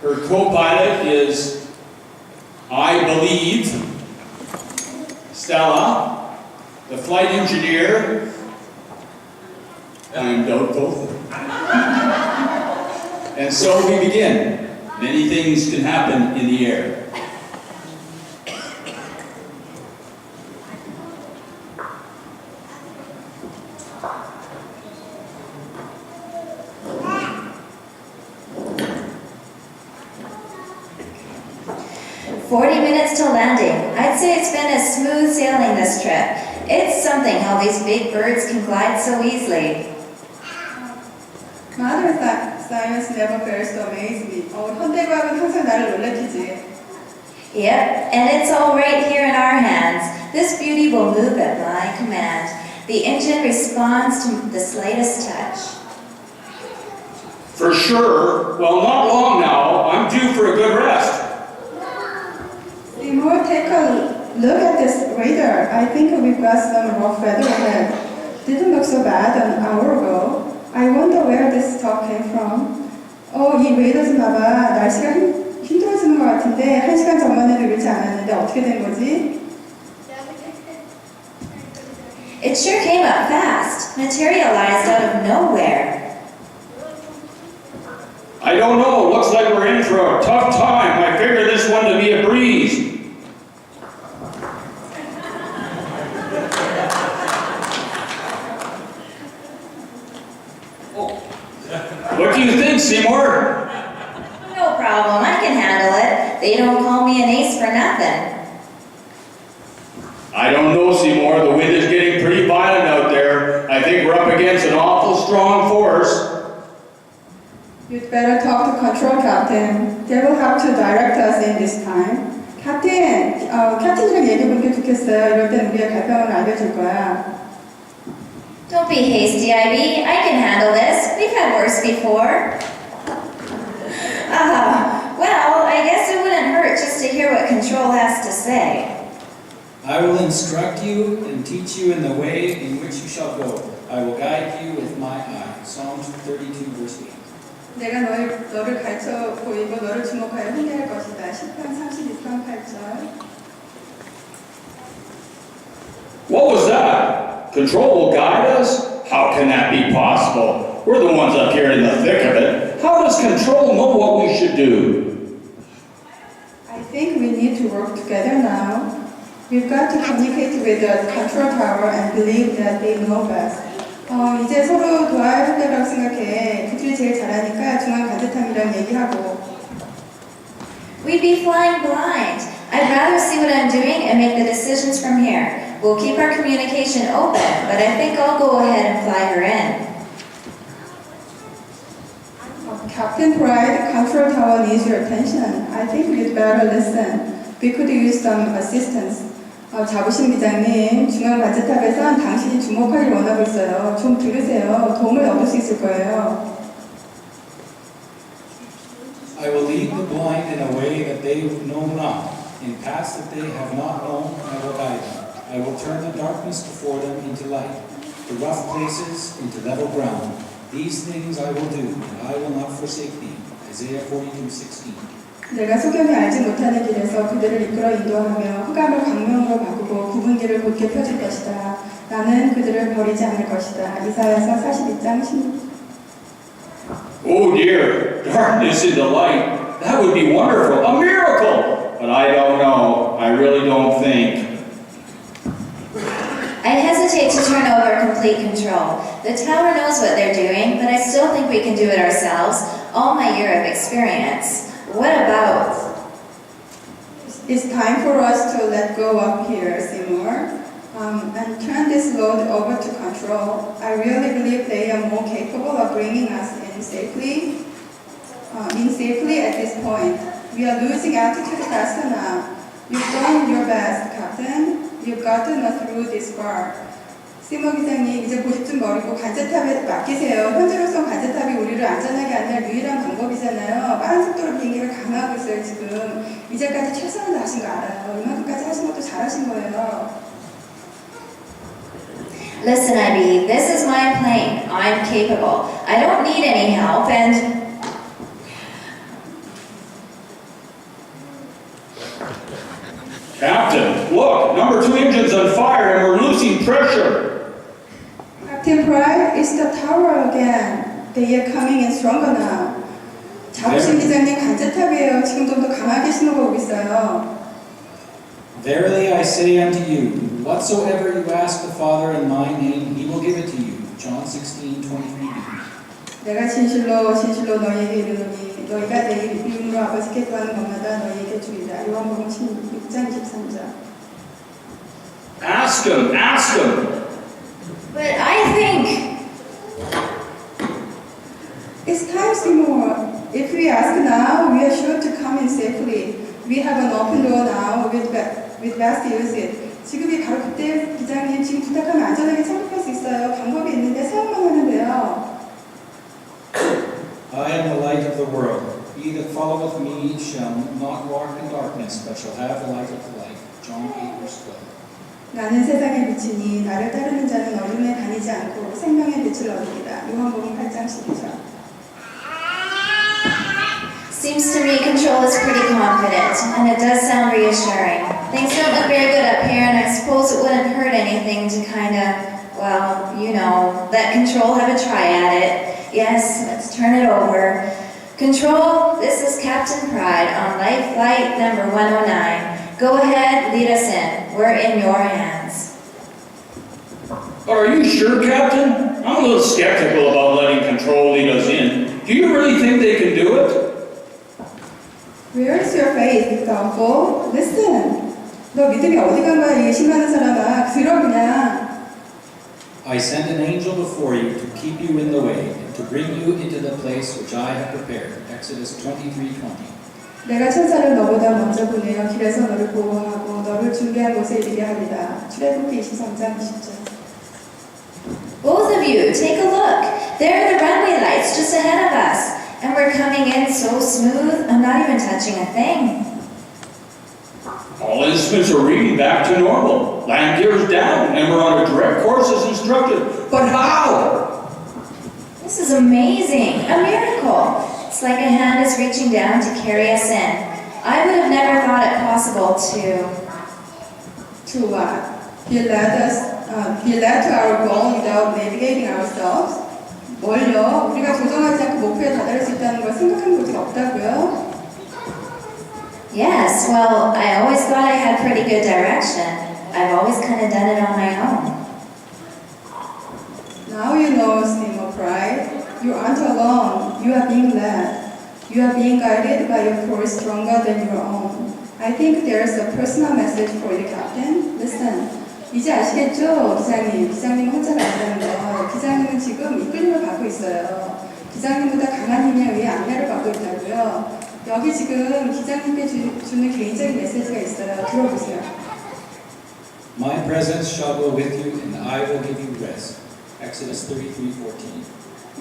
Her co-pilot is, I believe, Stella. The flight engineer, I'm doubtful. And so we begin. Many things can happen in the air. Minutes till landing. I'd say it's been a smooth sailing this trip. It's something how these big birds can glide so easily. Modern science never fails to amaze me. 현대과학은 항상 나를 놀래키지. Yep, and it's all right here in our hands. This beauty will move at my command. The engine responds to the slightest touch. For sure. Well, not long now. I'm due for a good rest. Seymour, take a look at this radar. I think we've got some rough weather ahead. Didn't look so bad an hour ago. I wonder where this talk came from. 이 레이더 좀 봐봐. 날씨가 힘들어지는 것 같은데 1시간 전만 해도 이렇지 않았는데 어떻게 된 거지? It sure came up fast, materialized out of nowhere. I don't know. Looks like we're in for a tough time. I figure this one to be a breeze. What do you think, Seymour? No problem, I can handle it. They don't call me an ace for nothing. I don't know, Seymour. The wind is getting pretty violent out there. I think we're up against an awful strong force. You'd better talk to control captain. They will have to direct us in this time. 캡틴이랑 얘기해보는 게 좋겠어요. 이럴 땐 우리의 갈등을 알려줄 거야. Don't be hasty, IB. I can handle this. We've had worse before. Well, I guess it wouldn't hurt just to hear what Control has to say. I will instruct you and teach you in the way in which you shall go. I will guide you with my eye. Psalms 32, verse 8. 내가 너를 가르쳐 보이고 너를 주목하여 훈계할 것이다. 시편 32편 8절. What was that? Control will guide us? How can that be possible? We're the ones up here in the thick of it. How does Control know what we should do? I think we need to work together now. We've got to communicate with the control tower and believe that they know best. 이제 서로 도와야 할 때라고 생각해. 그들이 제일 잘하니까 중앙 간접함이랑 얘기하고. We'd be flying blind. I'd rather see what I'm doing and make the decisions from here. We'll keep our communication open, but I think I'll go ahead and fly her in. Captain Pride, control tower needs your attention. I think you'd better listen. We could use some assistance. 자부심 기장님, 중앙 관제탑에선 당신이 주목하길 원하고 있어요. 좀 들으세요. 도움을 얻을 수 있을 거예요. I will lead the blind in a way that they know not. In paths that they have not known, I will guide them. I will turn the darkness before them into light, the rough places into level ground. These things I will do, and I will not forsake thee. Isaiah 42:16. 내가 소견이 알지 못하는 길에서 그들을 이끌어 인도하며 흑암을 광명으로 바꾸고 굽은 길을 곧게 펴줄 것이다. 나는 그들을 버리지 않을 것이다. 이사야서 42장 16. Oh dear, darkness into light. That would be wonderful, a miracle. But I don't know. I really don't think. I hesitate to turn over complete control. The tower knows what they're doing, but I still think we can do it ourselves. All my year of experience. What about? It's time for us to let go up here, Seymour, and turn this load over to control. I really believe they are more capable of bringing us in safely at this point. We are losing altitude faster now. You've done your best, Captain. You've gotten us through this far. 시모 기장님, 이제 고집 좀 버리고 관제탑에 맡기세요. 현재로서 관제탑이 우리를 안전하게 안내할 유일한 방법이잖아요. 빠른 속도로 비행기를 강하고 있어요, 지금. 이제까지 최선을 다하신 거 알아요. 이만큼까지 하신 것도 잘하신 거예요. Listen, IB, this is my plane. I'm capable. I don't need any help, and Captain, look, number 2 engine's on fire and we're losing pressure. Captain Pride, it's the tower again. They are coming in stronger now. 자부심 기장님 간제탑이에요. 지금 좀 더 강하게 신호가 오고 있어요. Verily I say unto you, whatsoever you ask the Father in my name, he will give it to you. John 16:23b. 내가 진실로 진실로 너희에게 이르노니 너희가 내 이름으로 아버지께 구하는 것마다 너희에게 주리라. 요한복음 16장 23절. Ask him, ask him. But I think, It's time, Seymour. If we ask now, we are sure to come in safely. We have an open door now with best use it. 지금이 바로 그때 기장님 지금 부탁하면 안전하게 착륙할 수 있어요. 방법이 있는데 사용만 하면 돼요. I am the light of the world. He that followeth me shall not walk in darkness, but shall have the light of the light. John 8:12. 나는 세상의 빛이니 나를 따르는 자는 어둠에 다니지 않고 생명의 빛을 얻으리라. 요한복음 8장 12절. seems to me control is pretty confident, and it does sound reassuring. Things don't look very good up here, and I suppose it wouldn't hurt anything to well, let control have a try at it. Yes, let's turn it over. Control, this is Captain Pride on life flight number 109. Go ahead, lead us in. We're in your hands. Are you sure, Captain? I'm a little skeptical about letting control lead us in. Do you really think they can do it? Where is your faith, doubtful? Listen. 너 믿음이 어디 간 거야, 이 의심하는 사람아. 들어 그냥. I send an angel before you to keep you in the way and to bring you into the place which I have prepared. Exodus 23:20. 내가 천사를 너보다 먼저 보내어 길에서 너를 보호하고 너를 준비한 곳에 이르게 하리라. 출애굽기 23장 20절. Both of you, take a look. There are the runway lights just ahead of us. And we're coming in so smooth, I'm not even touching a thing. All instruments are reading back to normal. Land gear's down, and we're on a direct course as instructed. But how? This is amazing, a miracle. It's like a hand is reaching down to carry us in. I would have never thought it possible to... To what? Be led to our goal without navigating ourselves? 뭘요? 우리가 조정하지 않고 목표에 다다를 수 있다는 걸 생각한 적이 없다고요? Yes, well, I always thought I had pretty good direction. I've always kind of done it on my own. Now you know, Seymour Pride. You aren't alone. You are being led. You are being guided by a force stronger than your own. I think there's a personal message for you, Captain. Listen. 이제 아시겠죠? 기장님 혼자가 아니라는 거. 기장님은 지금 이끌림을 받고 있어요. 기장님보다 강한 힘에 의해 안내를 받고 있다고요. 여기 지금 기장님께 주는 개인적인 메시지가 있어요. 들어보세요. My presence shall go with you, and I will give you rest. Exodus 33:14.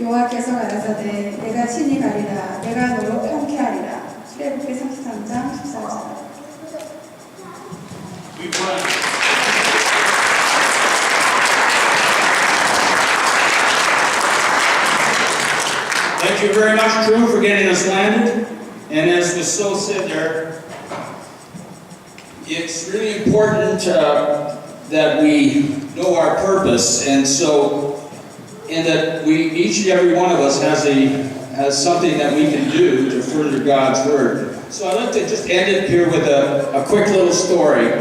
여호와께서 가라사대 내가 친히 가리라 내가 너로 평쾌하리라. 출애굽기 33장 14절. Thank you very much, crew, for getting us landed. And as was so said there, it's really important that we know our purpose, and that each and every one of us has something that we can do to further God's word. So I'd like to just end it here with a quick little story.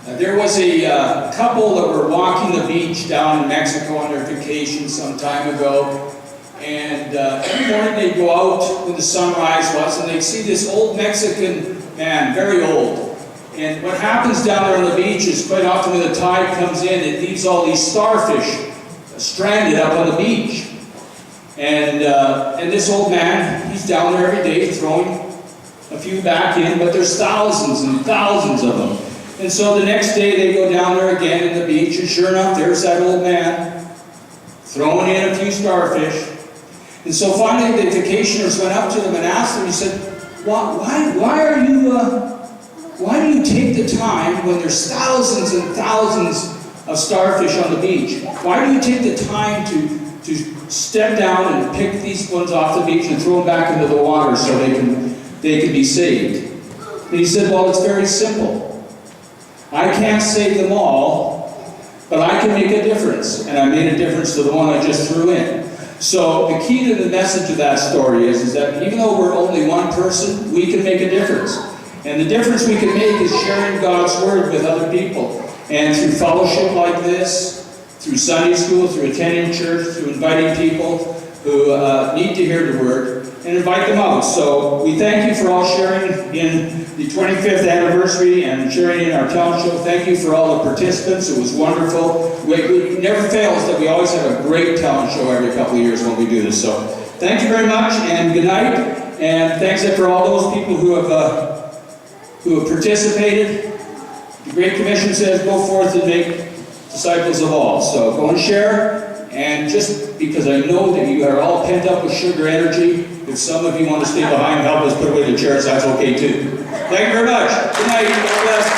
There was a couple that were walking the beach down in Mexico on their vacation some time ago. And every morning they'd go out when the sunrise was, and they'd see this old Mexican man, very old. And what happens down there on the beach is quite often when the tide comes in, it leaves all these starfish stranded up on the beach. And this old man, he's down there every day throwing a few back in, but there's thousands and thousands of them. And so the next day they go down there again in the beach, and sure enough, there's that old man throwing in a few starfish. And so finally the vacationers went up to them and asked them, he said, why do you take the time when there's thousands and thousands of starfish on the beach? Why do you take the time to step down and pick these ones off the beach and throw them back into the water so they can be saved? And he said, well, it's very simple. I can't save them all, but I can make a difference, and I made a difference to the one I just threw in. So the key to the message of that story is that even though we're only one person, we can make a difference. And the difference we can make is sharing God's Word with other people. And through fellowship like this, through Sunday school, through attending church, through inviting people who need to hear the Word, and invite them out. So we thank you for all sharing in the 25th anniversary and sharing in our talent show. Thank you for all the participants. It was wonderful. It never fails that we always have a great talent show every couple of years when we do this. So thank you very much, and good night. And thanks for all those people who have participated. The Great Commission says, go forth and make disciples of all. So go and share. And just because I know that you are all pent up with sugar energy, if some of you want to stay behind and help us put away the chairs, that's okay too. Thank you very much. Good night. God bless.